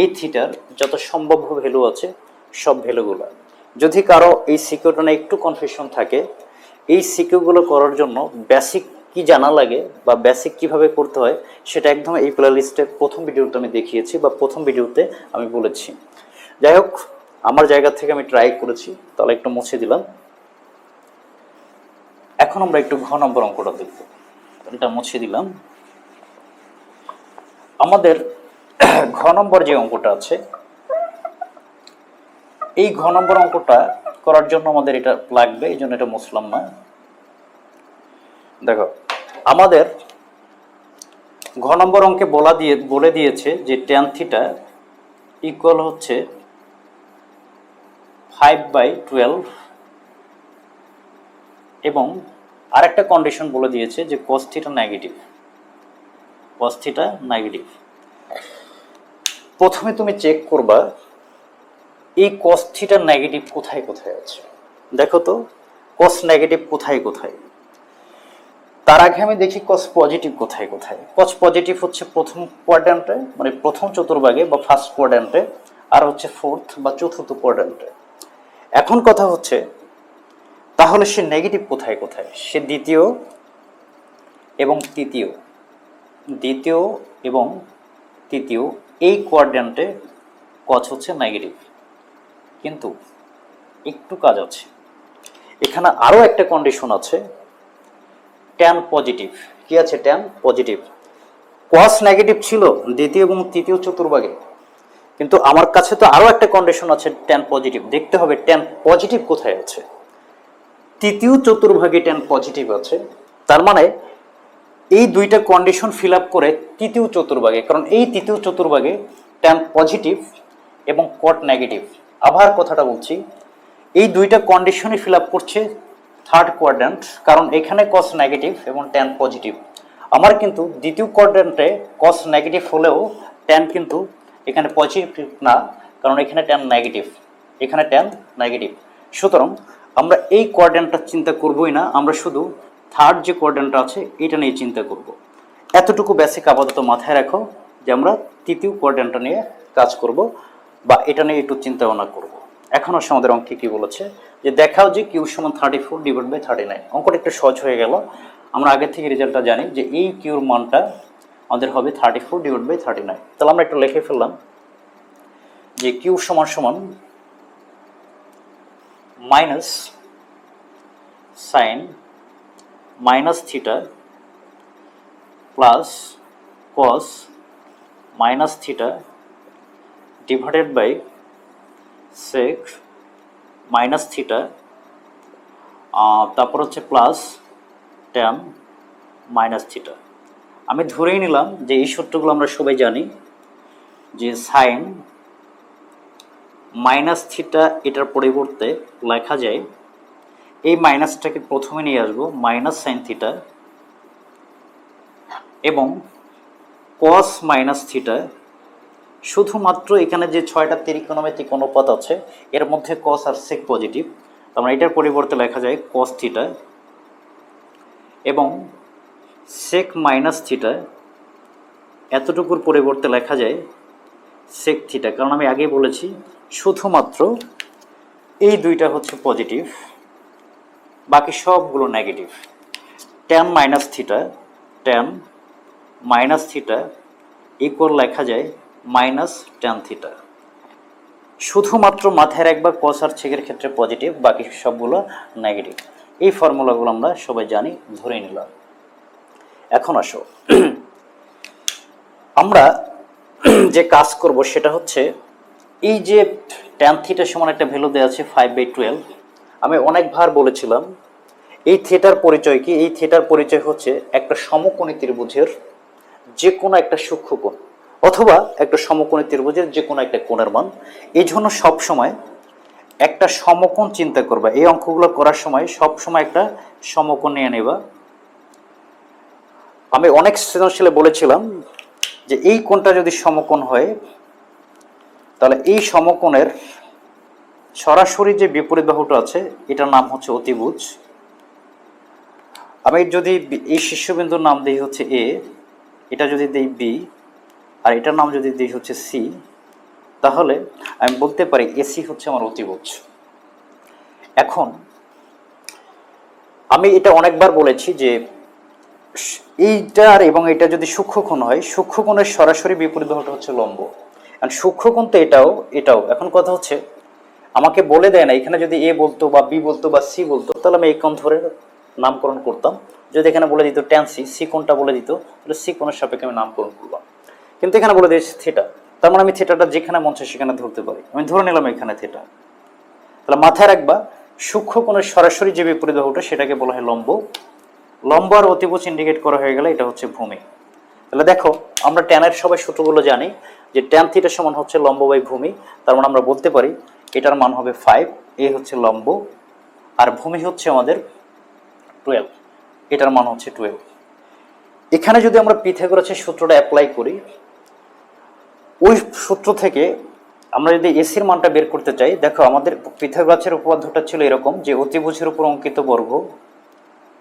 এই থিটার যত সম্ভাব্য ভ্যালু আছে সব ভ্যালুগুলো। যদি কারো এই সিকিউরটা নিয়ে একটু কনফিউশন থাকে, এই সিকিউরগুলো করার জন্য বেসিক কি জানা লাগে বা বেসিক কিভাবে করতে হয় সেটা একদম এই প্লে লিস্টের প্রথম ভিডিওতে আমি দেখিয়েছি বা প্রথম ভিডিওতে আমি বলেছি। যাই হোক, আমার জায়গা থেকে আমি ট্রাই করেছি, তাহলে একটু মুছে দিলাম। এখন আমরা একটু ঘ নম্বর অঙ্কটা দেখব, এটা মুছে দিলাম। আমাদের ঘ নম্বর যে অঙ্কটা আছে, এই ঘ নম্বর অঙ্কটা করার জন্য আমাদের এটা লাগবে, এই জন্য এটা মুছলাম না। দেখো আমাদের ঘ নম্বর অঙ্কে বলে দিয়েছে যে tan থিটা ইকুয়াল হচ্ছে 5/12 এবং আরেকটা কন্ডিশন বলে দিয়েছে যে cos থিটা নেগেটিভ। প্রথমে তুমি চেক করবা এই cos থিটা নেগেটিভ কোথায় কোথায় আছে। দেখো তো cos নেগেটিভ কোথায় কোথায়। তার আগে আমি দেখি cos পজিটিভ কোথায় কোথায়। cos পজিটিভ হচ্ছে প্রথম কোয়াড্র্যান্টে, মানে প্রথম চতুর্ভাগে বা ফার্স্ট কোয়াড্র্যান্টে, আর হচ্ছে ফোর্থ বা চতুর্থ কোয়াড্র্যান্টে। এখন কথা হচ্ছে তাহলে সে নেগেটিভ কোথায় কোথায়? সে দ্বিতীয় এবং তৃতীয় এই কোয়াড্র্যান্টে কজ হচ্ছে নেগেটিভ। কিন্তু একটু কাজ আছে, এখানে আরও একটা কন্ডিশন আছে, ট্যান পজিটিভ। কি আছে? Tan positive. কস নেগেটিভ ছিল দ্বিতীয় এবং তৃতীয় চতুর্ভাগে, কিন্তু আমার কাছে তো আরও একটা কন্ডিশন আছে ট্যান পজিটিভ। দেখতে হবে ট্যান পজিটিভ কোথায় আছে। তৃতীয় চতুর্ভাগে ট্যান পজিটিভ আছে, তার মানে এই দুইটা কন্ডিশন ফিল আপ করে তৃতীয় চতুর্ভাগে, কারণ এই তৃতীয় চতুর্ভাগে ট্যান পজিটিভ এবং কট নেগেটিভ। আবার কথাটা বলছি, এই দুইটা কন্ডিশনই ফিল আপ করছে থার্ড কোয়াড্র্যান্ট, কারণ এখানে কস নেগেটিভ এবং ট্যান পজিটিভ। আমার কিন্তু দ্বিতীয় কোয়াড্র্যান্টে কস নেগেটিভ হলেও ট্যান কিন্তু এখানে পজিটিভ না, কারণ এখানে ট্যান নেগেটিভ, এখানে ট্যান নেগেটিভ। সুতরাং আমরা এই কোয়াড্র্যান্টটা চিন্তা করবই না, আমরা শুধু থার্ড যে কোয়াড্র্যান্টটা আছে এটা নিয়ে চিন্তা করব। এতটুকু বেসিক আপাতত মাথায় রাখো যে আমরা তৃতীয় কোয়াড্র্যান্টটা নিয়ে কাজ করব বা এটা নিয়ে একটু চিন্তা ভাবনা করব। এখন আসলে আমাদের অঙ্কে কি বলেছে যে দেখাও যে কিউ সমান 34 ডিভাইড বাই 39। অঙ্কটা একটু সহজ হয়ে গেল। আমরা আগে থেকে রেজাল্টটা জানি যে এই কিউর মানটা আমাদের হবে 34 ডিভাইড বাই 39। তাহলে আমরা একটু লিখে ফেললাম যে কিউ সমান সমান minus sine minus theta plus cos minus theta divided by sec minus theta, তারপর হচ্ছে প্লাস ট্যান মাইনাস থিটা। আমি ধরেই নিলাম যে এই সূত্রগুলো আমরা সবাই জানি যে সাইন মাইনাস থিটা এটার পরিবর্তে লেখা যায়, এই মাইনাসটাকে প্রথমে নিয়ে আসবো মাইনাস সাইন থিটা, এবং কস মাইনাস থিটা শুধুমাত্র এখানে যে 6টা ত্রিকোণমিতিক অনুপাত আছে এর মধ্যে কস আর সেক পজিটিভ, আমরা এটার পরিবর্তে লেখা যায় কস থিটা, এবং সেক মাইনাস থিটা এতটুকুর পরিবর্তে লেখা যায় সেক থিটা, কারণ আমি আগেই বলেছি শুধুমাত্র এই দুইটা হচ্ছে পজিটিভ, বাকি সবগুলো negative. Tan minus theta equal লেখা যায় মাইনাস ট্যান থিটা। শুধুমাত্র মাথায় রাখবা কস আর সেকের ক্ষেত্রে পজিটিভ, বাকি সবগুলো নেগেটিভ। এই ফর্মুলাগুলো আমরা সবাই জানি, ধরে নিলাম। এখন আসো আমরা যে কাজ করব সেটা হচ্ছে এই যে ট্যান থিটা সমান একটা ভ্যালু দেওয়া আছে 5/12। আমি অনেকবার বলেছিলাম এই থিটার পরিচয় কি? এই থিটার পরিচয় হচ্ছে একটা সমকোণী ত্রিভুজের যে কোনো একটা সূক্ষ্ম কোণ অথবা একটা সমকোণী ত্রিভুজের যে কোনো একটা কোণের মান। এই জন্য সবসময় একটা সমকোণ চিন্তা করবা। এই অঙ্কগুলো করার সময় সবসময় একটা সমকোণ নিয়ে নেবা। আমি অনেক সৃজনশীলে বলেছিলাম যে এই কোণটা যদি সমকোণ হয় তাহলে এই সমকোণের সরাসরি যে বিপরীত বাহুটা আছে এটার নাম হচ্ছে অতিভুজ। আমি যদি এই শীর্ষবিন্দুর নাম দিই হচ্ছে এ, এটা যদি দিই বি, আর এটার নাম যদি দিই হচ্ছে সি, তাহলে আমি বলতে পারি এসি হচ্ছে আমার অতিভুজ। এখন আমি এটা অনেকবার বলেছি যে এইটার এবং এটা যদি সূক্ষ্মকোণ হয়, সূক্ষ্মকোণের সরাসরি বিপরীত বাহুটা হচ্ছে লম্ব। আর সূক্ষ্মকোণ তো এটাও। এখন কথা হচ্ছে আমাকে বলে দেয় না এখানে যদি এ বলতো বা বি বলতো বা সি বলতো তাহলে আমি এই কোণ ধরে নামকরণ করতাম। যদি এখানে বলে দিত ট্যান সি, সি কোণটা বলে দিত তাহলে সি কোণের সাপেক্ষে আমি নামকরণ করলাম। কিন্তু এখানে বলে দিয়েছে থিটা, তার মানে আমি থিটাটা যেখানে মন চায় সেখানে ধরতে পারি। আমি ধরে নিলাম এখানে থিটা। তাহলে মাথায় রাখবা সূক্ষ্মকোণের সরাসরি যে বিপরীত বাহুটা সেটাকে বলা হয় লম্ব। লম্ব আর অতিভুজ ইন্ডিকেট করা হয়ে গেলে এটা হচ্ছে ভূমি। তাহলে দেখো আমরা ট্যানের সবাই সূত্রগুলো জানি যে ট্যান থিটা সমান হচ্ছে লম্ব বাই ভূমি। তার মানে আমরা বলতে পারি এটার মান হবে 5, এ হচ্ছে লম্ব আর ভূমি হচ্ছে আমাদের 12, এটার মান হচ্ছে 12। এখানে যদি আমরা পিথাগোরাসের সূত্রটা অ্যাপ্লাই করি, ওই সূত্র থেকে আমরা যদি এসির মানটা বের করতে চাই, দেখো আমাদের পিথাগোরাসের উপপাদ্যটা ছিল এরকম যে অতিভুজের উপর অঙ্কিত বর্গ,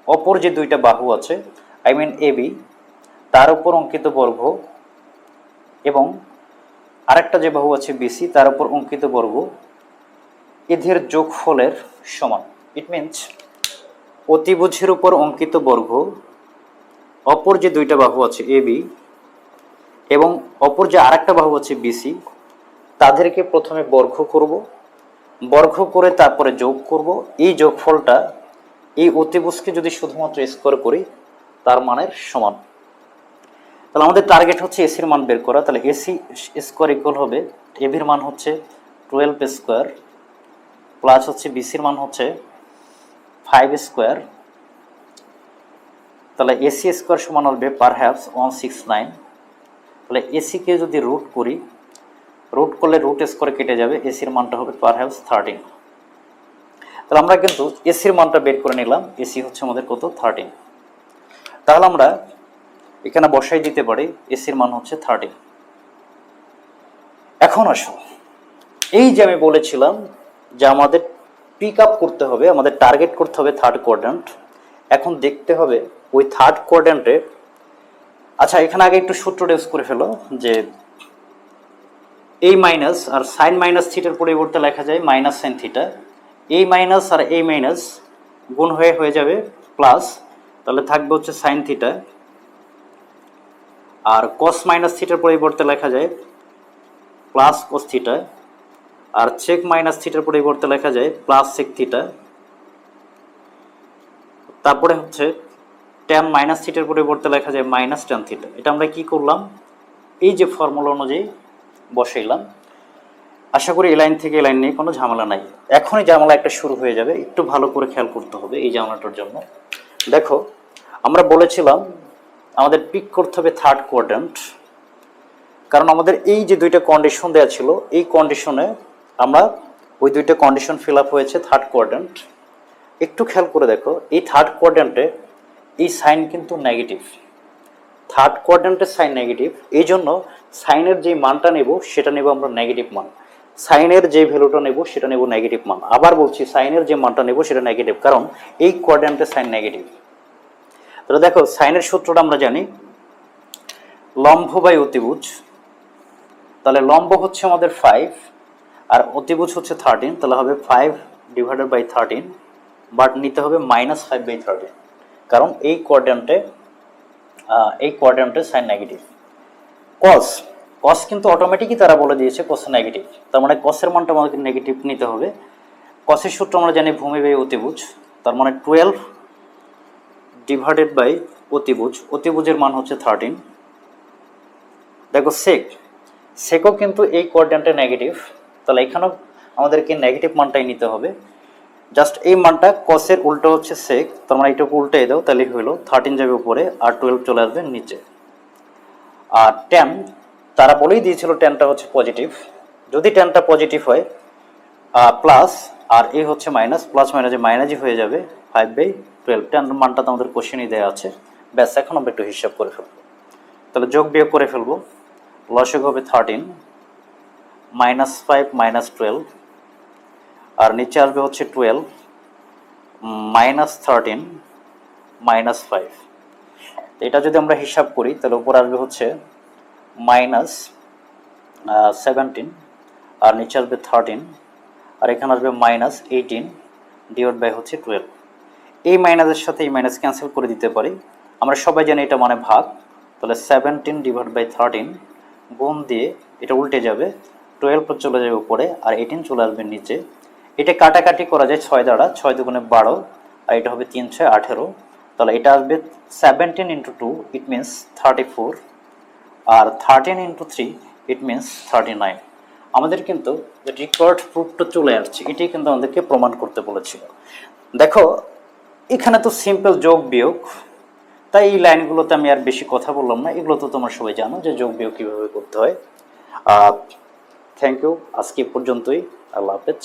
অপর যে দুইটা বাহু আছে আই মিন এবি, তার উপর অঙ্কিত বর্গ এবং আরেকটা যে বাহু আছে বিসি তার উপর অঙ্কিত বর্গ, এদের যোগফলের সমান। ইট মিনস অতিভুজের উপর অঙ্কিত বর্গ অপর যে দুইটা বাহু আছে এ বি এবং অপর যে আরেকটা বাহু আছে বিসি, তাদেরকে প্রথমে বর্গ করব, বর্গ করে তারপরে যোগ করব। এই যোগফলটা এই অতিভুজকে যদি শুধুমাত্র স্কোয়ার করি তার মানের সমান। তাহলে আমাদের টার্গেট হচ্ছে এসির মান বের করা। তাহলে এসি স্কোয়ার ইকুয়াল হবে এবির মান হচ্ছে 12 স্কোয়ার প্লাস হচ্ছে বিসির মান হচ্ছে 5 স্কোয়ার। তাহলে এসি স্কোয়ার সমান হবে পারহ্যাপস 169। তাহলে এসিকে যদি রুট করি, রুট করলে রুট স্কোয়ার কেটে যাবে, এসির মানটা হবে পারহ্যাপস 13। তাহলে আমরা কিন্তু এসির মানটা বের করে নিলাম, এসি হচ্ছে আমাদের কত 13। তাহলে আমরা এখানে বসাই দিতে পারি এসির মান হচ্ছে 13। এখন আসো, এই যে আমি বলেছিলাম যে আমাদের পিক আপ করতে হবে, আমাদের টার্গেট করতে হবে থার্ড কোয়াড্র্যান্ট। এখন দেখতে হবে ওই থার্ড কোয়াড্র্যান্টে, আচ্ছা এখানে আগে একটু সূত্রটা ইউজ করে ফেলো যে এই মাইনাস আর সাইন মাইনাস থিটার পরিবর্তে লেখা যায় মাইনাস সাইন থিটা। এই মাইনাস আর এই মাইনাস গুণ হয়ে যাবে প্লাস, তাহলে থাকবে হচ্ছে সাইন থিটা। আর কস মাইনাস থিটার পরিবর্তে লেখা যায় প্লাস কস থিটা। আর সেক মাইনাস থিটার পরিবর্তে লেখা যায় প্লাস সেক থিটা। তারপরে হচ্ছে ট্যান মাইনাস থিটার পরিবর্তে লেখা যায় মাইনাস ট্যান থিটা। এটা আমরা কি করলাম, এই যে ফর্মুলা অনুযায়ী বসাইলাম। আশা করি এই লাইন থেকে এই লাইন নিয়ে কোনো ঝামেলা নাই। এখনই ঝামেলা একটা শুরু হয়ে যাবে, একটু ভালো করে খেয়াল করতে হবে এই ঝামেলাটার জন্য। দেখো আমরা বলেছিলাম আমাদের পিক করতে হবে থার্ড কোয়াড্র্যান্ট, কারণ আমাদের এই যে দুইটা কন্ডিশন দেওয়া ছিল এই কন্ডিশনে আমরা ওই দুইটা কন্ডিশন ফিল আপ হয়েছে থার্ড কোয়াড্র্যান্ট। একটু খেয়াল করে দেখো এই থার্ড কোয়াড্র্যান্টে এই সাইন কিন্তু নেগেটিভ, থার্ড কোয়াড্র্যান্টের সাইন নেগেটিভ, এই জন্য সাইনের যে মানটা নেব সেটা নেব আমরা নেগেটিভ মান, সাইনের যে ভ্যালুটা নেব সেটা নেব নেগেটিভ মান। আবার বলছি সাইনের যে মানটা নেব সেটা নেগেটিভ, কারণ এই কোয়াড্র্যান্টের সাইন নেগেটিভ। তাহলে দেখো সাইনের সূত্রটা আমরা জানি লম্ব বাই অতিভুজ। তাহলে লম্ব হচ্ছে আমাদের 5 আর অতিভুজ হচ্ছে 13, তাহলে হবে 5 ডিভাইডেড বাই 13, বাট নিতে হবে -5/13, কারণ এই কোয়াড্র্যান্টে সাইন নেগেটিভ। কস কিন্তু অটোমেটিকই তারা বলে দিয়েছে কস নেগেটিভ, তার মানে কসের মানটা আমাদেরকে নেগেটিভ নিতে হবে। কসের সূত্র আমরা জানি ভূমি বাই অতিভুজ, তার মানে 12 ডিভাইডেড বাই অতিভুজ, অতিভুজের মান হচ্ছে 13। দেখো সেকও কিন্তু এই কোয়াড্র্যান্টে নেগেটিভ, তাহলে এখানেও আমাদেরকে নেগেটিভ মানটাই নিতে হবে। জাস্ট এই মানটা কসের উল্টো হচ্ছে সেক, তার মানে এটাকে উল্টে দাও, তাহলে হলো 13 যাবে উপরে আর 12 চলে আসবে নিচে। আর ট্যান তারা বলেই দিয়েছিল ট্যানটা হচ্ছে পজিটিভ, যদি ট্যানটা পজিটিভ হয় প্লাস আর এই হচ্ছে মাইনাস, প্লাস মাইনাসে মাইনাসই হয়ে যাবে 5/12। ট্যান মানটা তো আমাদের কোশ্চেনই দেওয়া আছে। ব্যাস এখন আমরা একটু হিসাব করে ফেলবো, তাহলে যোগ বিয়োগ করে ফেলবো। লসক হবে 13 -5 -12 আর নিচে আসবে হচ্ছে 12 -13 -5। এটা যদি আমরা হিসাব করি তাহলে উপর আসবে হচ্ছে -17 আর নিচে আসবে 13 আর এখানে আসবে -18 ডিভাইড বাই হচ্ছে 12। এই মাইনাসের সাথে এই মাইনাস ক্যান্সেল করে দিতে পারি, আমরা সবাই জানি এটা মানে ভাগ। তাহলে 17 ডিভাইড বাই 13 গুণ দিয়ে এটা উল্টে যাবে, 12 চলে যাবে উপরে আর 18 চলে আসবে নিচে। এটা কাটাকাটি করা যায় 6 দ্বারা, 6 দুগুণে 12 আর এটা হবে 3 6 18। তাহলে এটা আসবে 17 × 2 it means 34 R 13 × 3 it means 39। আমাদের কিন্তু রিকোয়ার্ড প্রুফটা চলে আসছে, এটাই কিন্তু আমাদেরকে প্রমাণ করতে বলেছিল। দেখো এখানে তো সিম্পল যোগ বিয়োগ, তাই এই লাইনগুলোতে আমি আর বেশি কথা বললাম না, এগুলো তো তোমরা সবাই জানো যে যোগ বিয়োগ কীভাবে করতে হয়। থ্যাংক ইউ, আজকে পর্যন্তই, আল্লাহ হাফেজ।